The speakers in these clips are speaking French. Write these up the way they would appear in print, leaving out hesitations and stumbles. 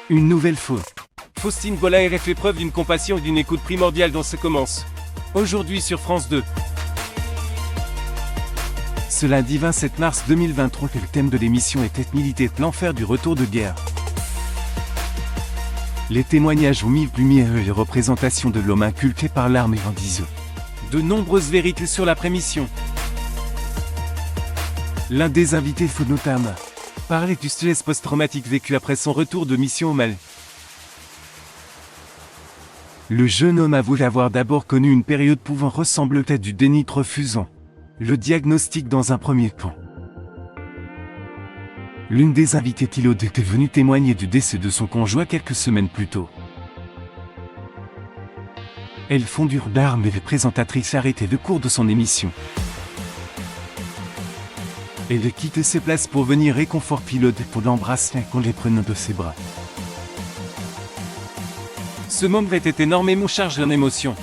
Une nouvelle faute. Faustine Bollaert fait preuve d'une compassion et d'une écoute primordiale dans ce commence. Aujourd'hui sur France 2. Ce lundi 27 mars 2023, le thème de l'émission était militer l'enfer du retour de guerre. Les témoignages aux mille lumières et les représentations de l'homme inculqué par l'arme en disent de nombreuses vérités sur l'après-mission. L'un des invités faut notamment parler du stress post-traumatique vécu après son retour de mission au Mali. Le jeune homme avoue avoir d'abord connu une période pouvant ressembler à du déni refusant le diagnostic dans un premier temps. L'une des invitées Thilaude était venue témoigner du décès de son conjoint quelques semaines plus tôt. Elle fondure d'armes et les présentatrices arrêtaient le cours de son émission. Elle quittait ses places pour venir réconforter Thilaude pour l'embrasser en les prenant de ses bras. Ce moment était énormément chargé en émotions.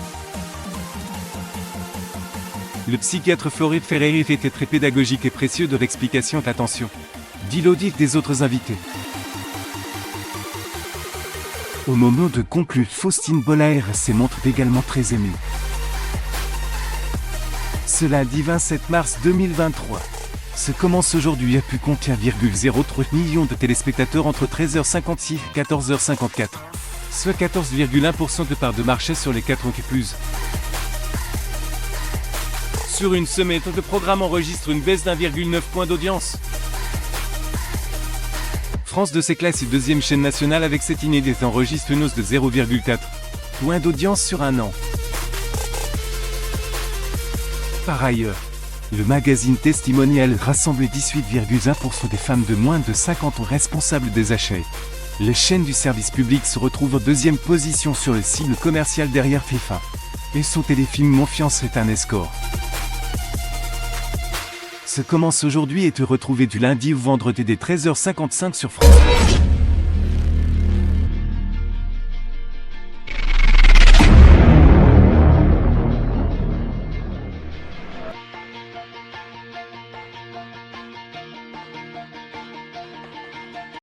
Le psychiatre Floride Ferreira était très pédagogique et précieux de l'explication d'attention. Dit l'audit des autres invités. Au moment de conclure, Faustine Bollaert se montre également très émue. Ce lundi 27 mars 2023. Ce commence aujourd'hui a pu compter 1,03 million de téléspectateurs entre 13h56 et 14h54. Soit 14,1% de part de marché sur les 4 ans qui plus. Sur une semaine, le programme enregistre une baisse d'1,9 point d'audience. France 2 classe deuxième chaîne nationale avec cette inédite enregistre une hausse de 0,4 point d'audience sur un an. Par ailleurs, le magazine Testimonial rassemble 18,1% des femmes de moins de 50 ans responsables des achats. Les chaînes du service public se retrouvent en deuxième position sur le cible commercial derrière FIFA. Et son téléfilm Confiance est un escort. Ce commence aujourd'hui et te retrouver du lundi au vendredi dès 13h55 sur France 2.